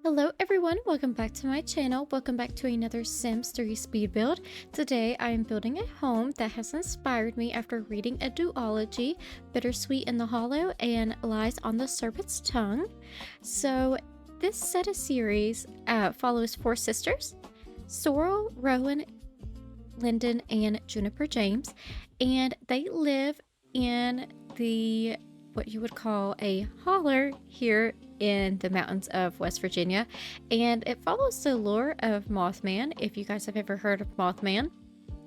Hello everyone, welcome back to my channel. Welcome back to another Sims 3 speed build. Today I am building a home that has inspired me after reading a duology, Bittersweet in the Hollow and Lies on the Serpent's Tongue. So this set of series follows four sisters, Sorrel, Rowan, Lyndon, and Juniper James, and they live in what you would call a holler here in the mountains of West Virginia, and it follows the lore of Mothman. If you guys have ever heard of Mothman,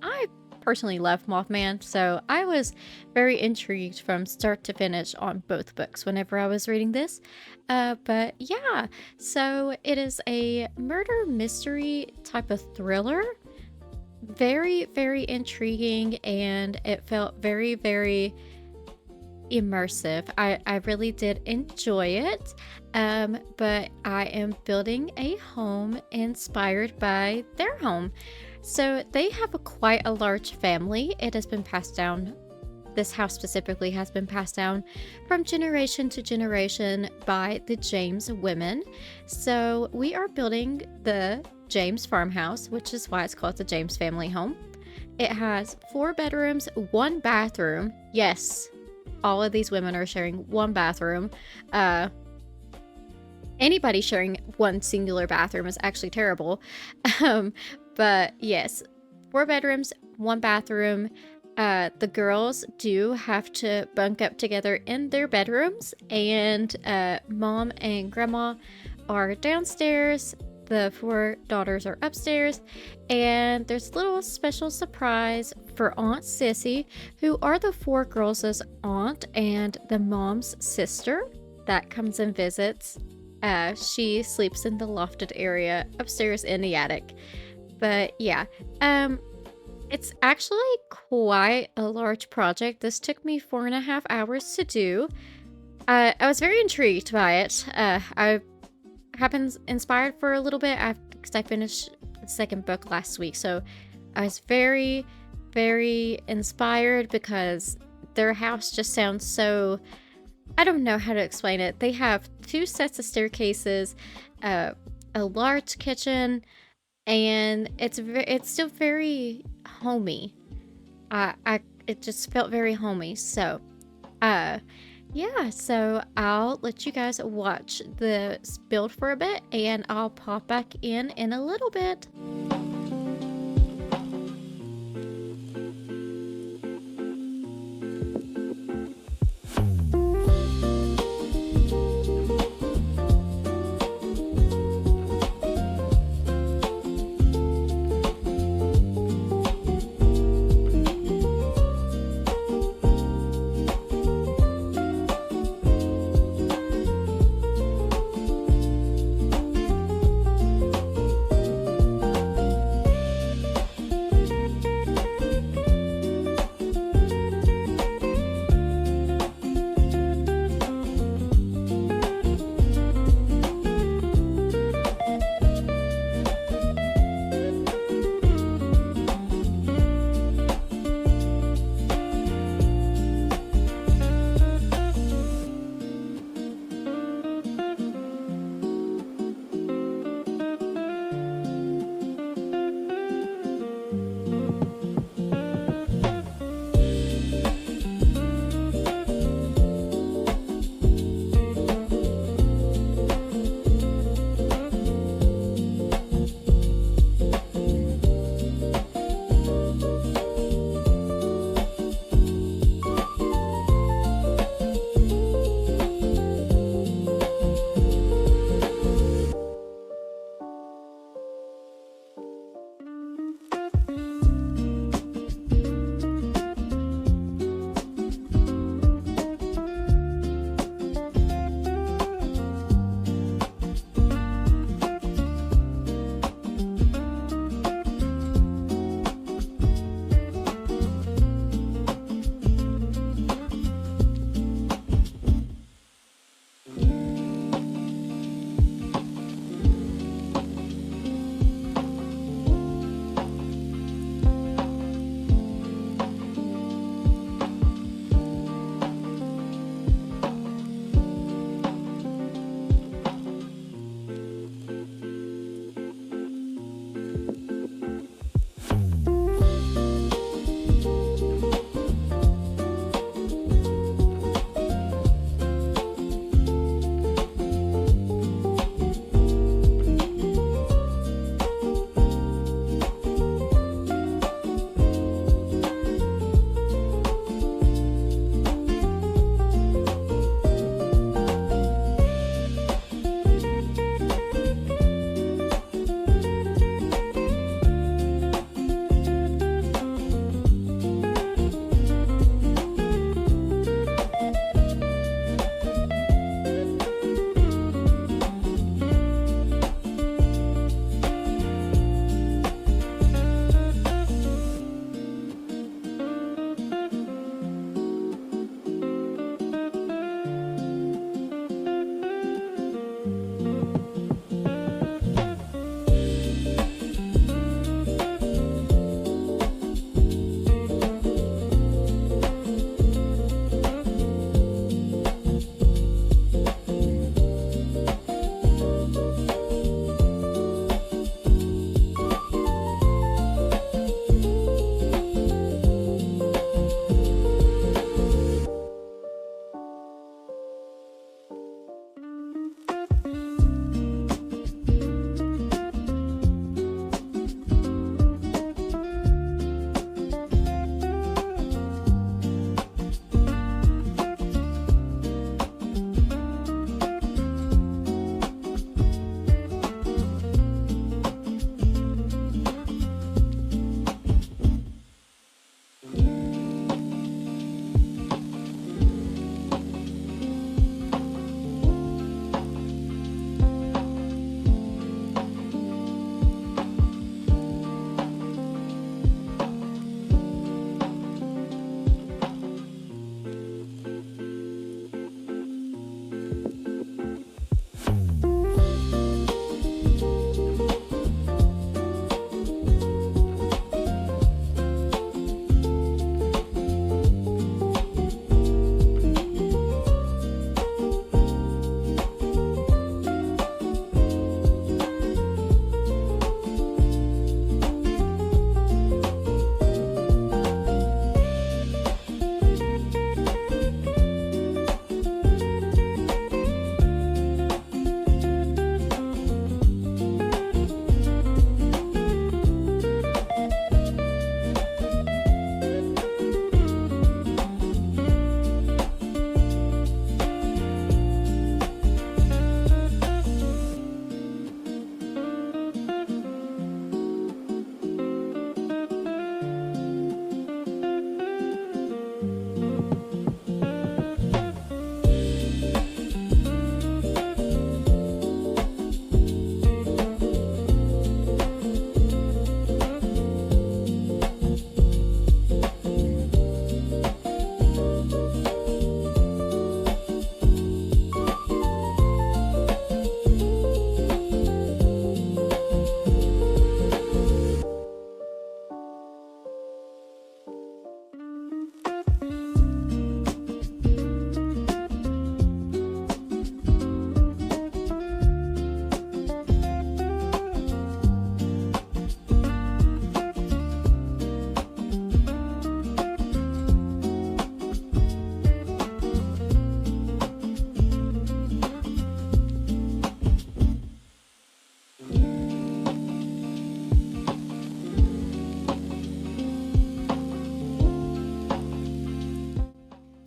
I personally love Mothman, so I was very intrigued from start to finish on both books whenever I was reading this. But yeah, so it is a murder mystery type of thriller. Very, very intriguing, and it felt very, very immersive. I really did enjoy it, but I am building a home inspired by their home. So they have quite a large family. It has been passed down. This house specifically has been passed down from generation to generation by the James women. So we are building the James farmhouse, which is why it's called the James family home. It has 4 bedrooms, 1 bathroom. Yes, all of these women are sharing 1 bathroom. Anybody sharing 1 singular bathroom is actually terrible. But yes, 4 bedrooms, 1 bathroom. The girls do have to bunk up together in their bedrooms, and mom and grandma are downstairs. The 4 daughters are upstairs, and there's a little special surprise for Aunt Sissy, who are the 4 girls' aunt and the mom's sister that comes and visits. She sleeps in the lofted area upstairs in the attic. But yeah, it's actually quite a large project. This took me 4.5 hours to do. I was very intrigued by it. I have been inspired for a little bit because I finished the 2nd book last week. So I was very, very inspired because their house just sounds so... I don't know how to explain it. They have 2 sets of staircases, a large kitchen, and it's still very homey. It just felt very homey. So, yeah, so I'll let you guys watch the build for a bit, and I'll pop back in a little bit.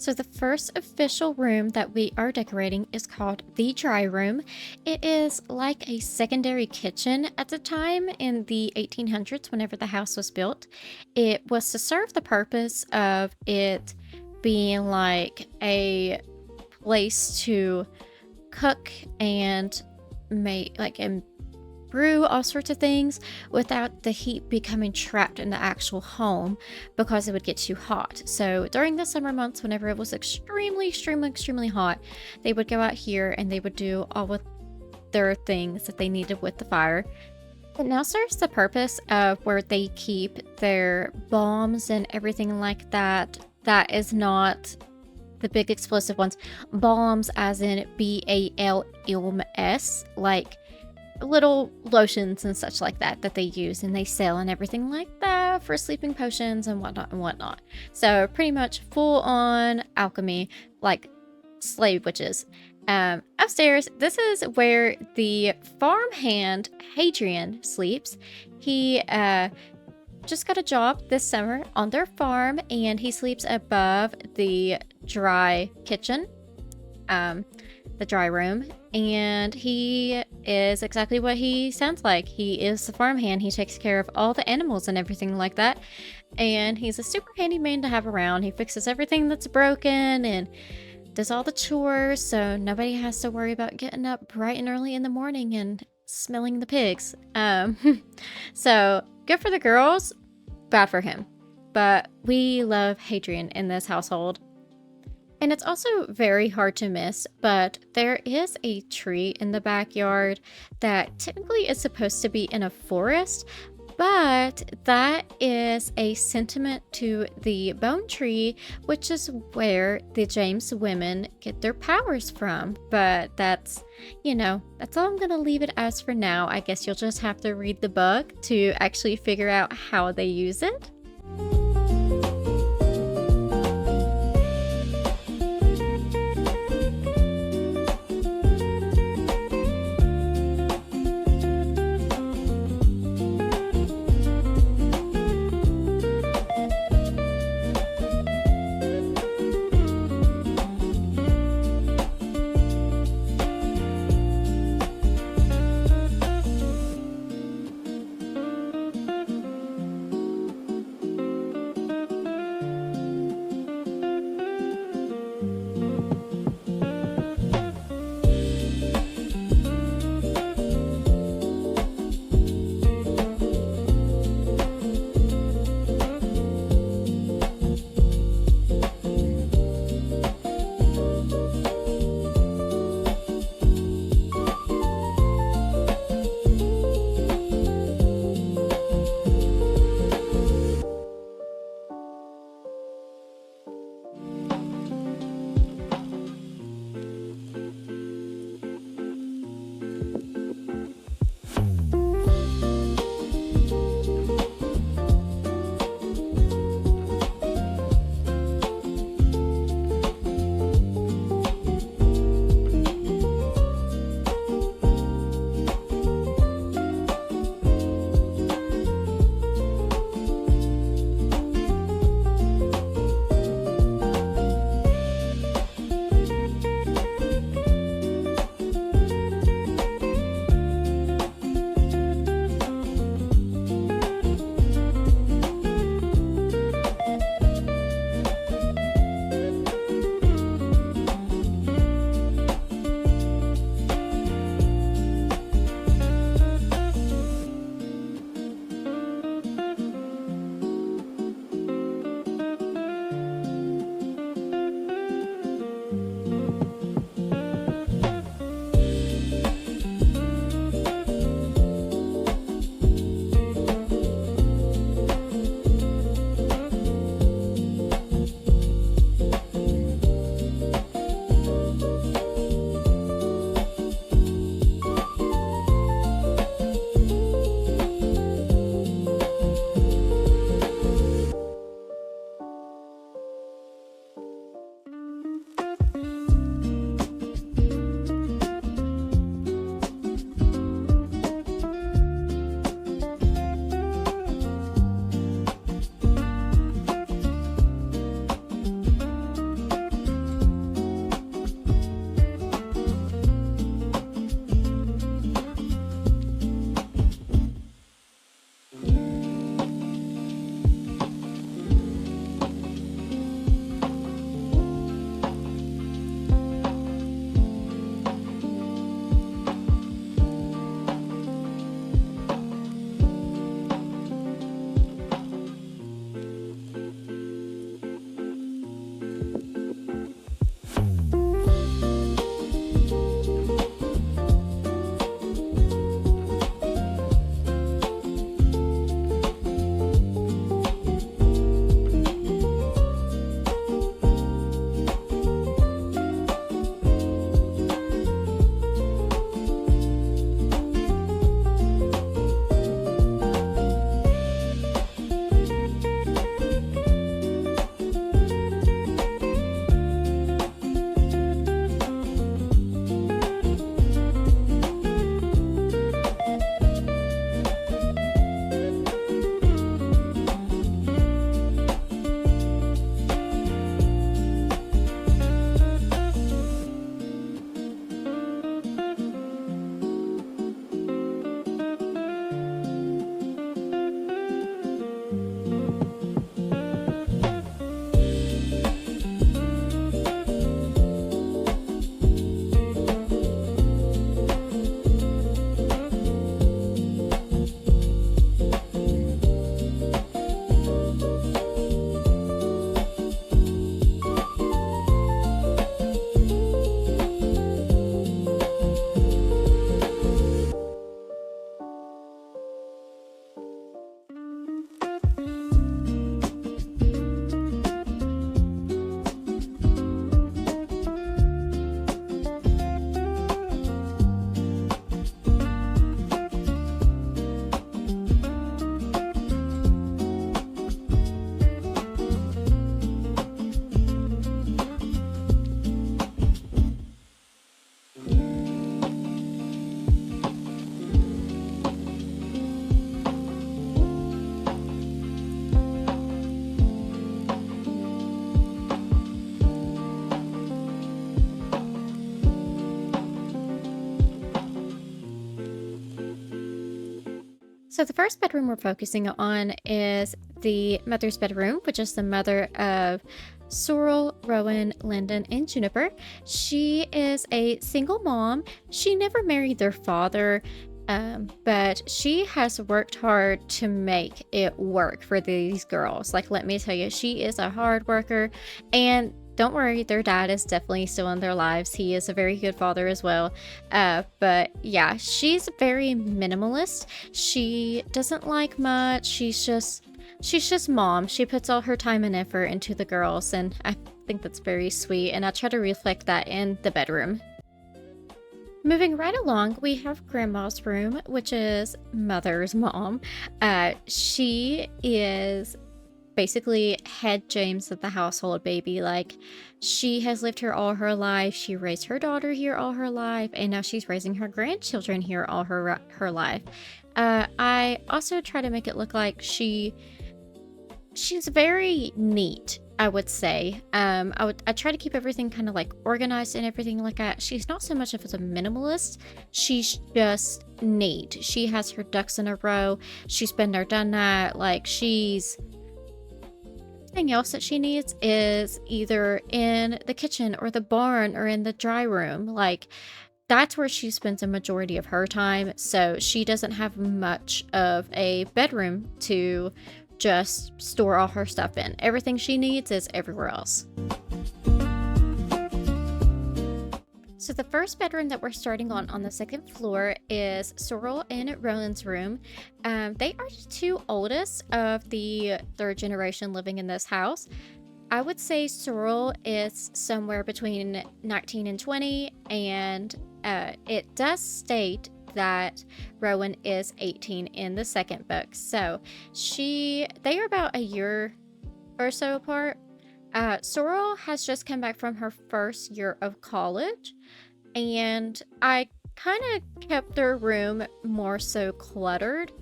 So, the first official room that we are decorating is called the dry room. It is like a secondary kitchen at the time in the 1800s, whenever the house was built. It was to serve the purpose of it being like a place to cook and make, like, and brew all sorts of things without the heat becoming trapped in the actual home because it would get too hot. So during the summer months, whenever it was extremely hot, they would go out here and they would do all of their things that they needed with the fire. It now serves the purpose of where they keep their bombs and everything like that. That is not the big explosive ones. Bombs as in BALMS, like little lotions and such like that that they use and they sell and everything like that for sleeping potions and whatnot. So pretty much full on alchemy, like slave witches. Upstairs, this is where the farmhand Hadrian sleeps. He just got a job this summer on their farm and he sleeps above the dry kitchen, the dry room, and he is exactly what he sounds like. He is the farmhand. He takes care of all the animals and everything like that, and he's a super handy man to have around. He fixes everything that's broken and does all the chores, so nobody has to worry about getting up bright and early in the morning and smelling the pigs. So good for the girls, bad for him, but we love Hadrian in this household. And it's also very hard to miss, but there is a tree in the backyard that typically is supposed to be in a forest, but that is a sentiment to the bone tree, which is where the James women get their powers from. But that's, that's all I'm going to leave it as for now. I guess you'll just have to read the book to actually figure out how they use it. So the first bedroom we're focusing on is the mother's bedroom, which is the mother of Sorrel, Rowan, Lyndon, and Juniper. She is a single mom. She never married their father, but she has worked hard to make it work for these girls. Like, let me tell you, she is a hard worker. And don't worry, their dad is definitely still in their lives. He is a very good father as well. But yeah, she's very minimalist. She doesn't like much. She's just mom. She puts all her time and effort into the girls, and I think that's very sweet. And I try to reflect that in the bedroom. Moving right along, we have Grandma's room, which is Mother's mom. She is basically head James of the household, baby. Like, she has lived here all her life. She raised her daughter here all her life, and now she's raising her grandchildren here all her life. I also try to make it look like she's very neat, I would say. I try to keep everything kind of like organized and everything like that. She's not so much of as a minimalist. She's just neat. She has her ducks in a row. She's been there, done that. Like, everything else that she needs is either in the kitchen or the barn or in the dry room. Like, that's where she spends a majority of her time. So she doesn't have much of a bedroom to just store all her stuff in. Everything she needs is everywhere else. So the first bedroom that we're starting on the second floor is Sorrel and Rowan's room. They are the two oldest of the third generation living in this house. I would say Sorrel is somewhere between 19 and 20, and it does state that Rowan is 18 in the second book. So they are about a year or so apart. Sorrel has just come back from her first year of college, and I kind of kept their room more so cluttered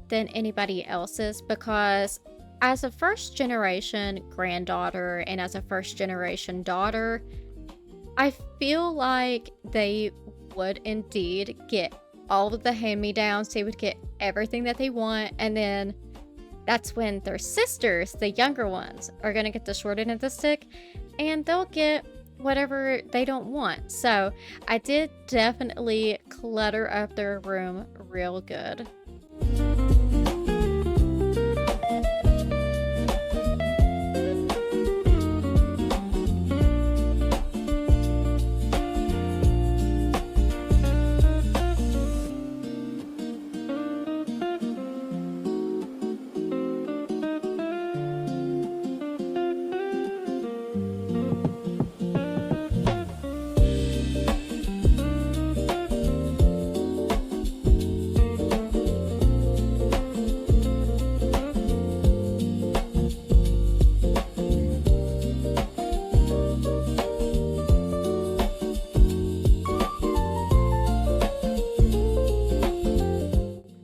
than anybody else's, because as a first generation granddaughter and as a first generation daughter, I feel like they would indeed get all of the hand-me-downs. They would get everything that they want, and then that's when their sisters, the younger ones, are going to get the short end of the stick, and they'll get whatever they don't want. So I did definitely clutter up their room real good.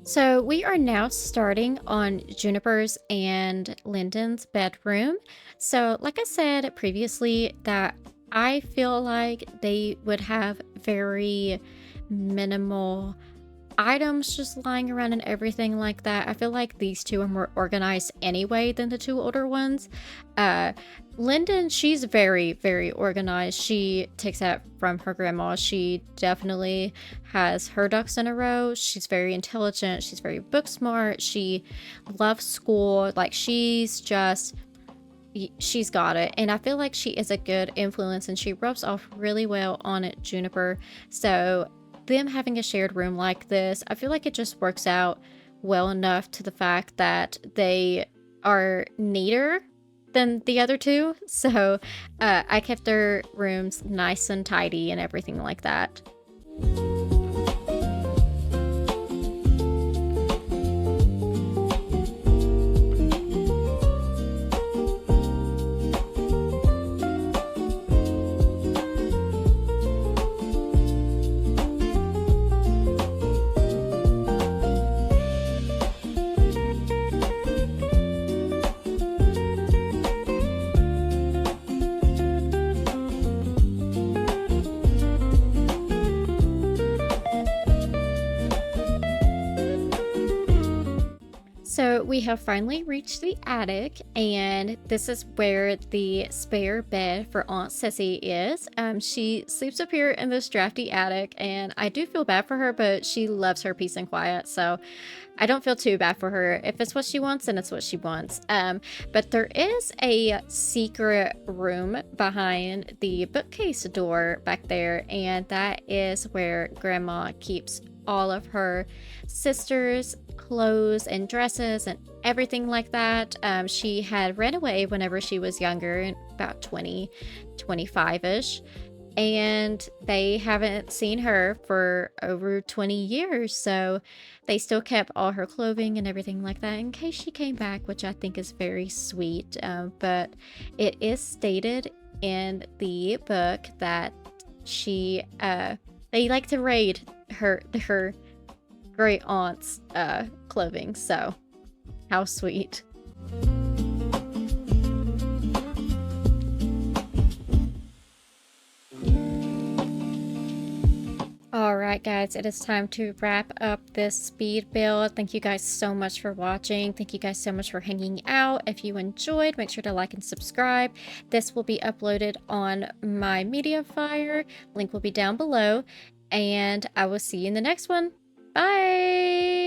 So we are now starting on Juniper's and Lyndon's bedroom. So like I said previously, that I feel like they would have very minimal items just lying around and everything like that. I feel like these two are more organized anyway than the two older ones. Uh, Lyndon, she's very, very organized. She takes that from her grandma. She definitely has her ducks in a row. She's very intelligent. She's very book smart. She loves school. Like, she's got it. And I feel like she is a good influence, and she rubs off really well on Juniper. So them having a shared room like this, I feel like it just works out well enough to the fact that they are neater than the other two. So I kept their rooms nice and tidy and everything like that. So we have finally reached the attic, and this is where the spare bed for Aunt Sissy is. She sleeps up here in this drafty attic, and I do feel bad for her, but she loves her peace and quiet, so I don't feel too bad for her. If it's what she wants, then it's what she wants. But there is a secret room behind the bookcase door back there, and that is where Grandma keeps all of her sisters' clothes and dresses and everything like that. She had ran away whenever she was younger, about 20, 25-ish. And they haven't seen her for over 20 years, so they still kept all her clothing and everything like that in case she came back, which I think is very sweet. But it is stated in the book that they like to raid her great aunt's clothing, so how sweet. Alright guys, it is time to wrap up this speed build. Thank you guys so much for watching. Thank you guys so much for hanging out. If you enjoyed, make sure to like and subscribe. This will be uploaded on my Mediafire. Link will be down below. And I will see you in the next one. Bye!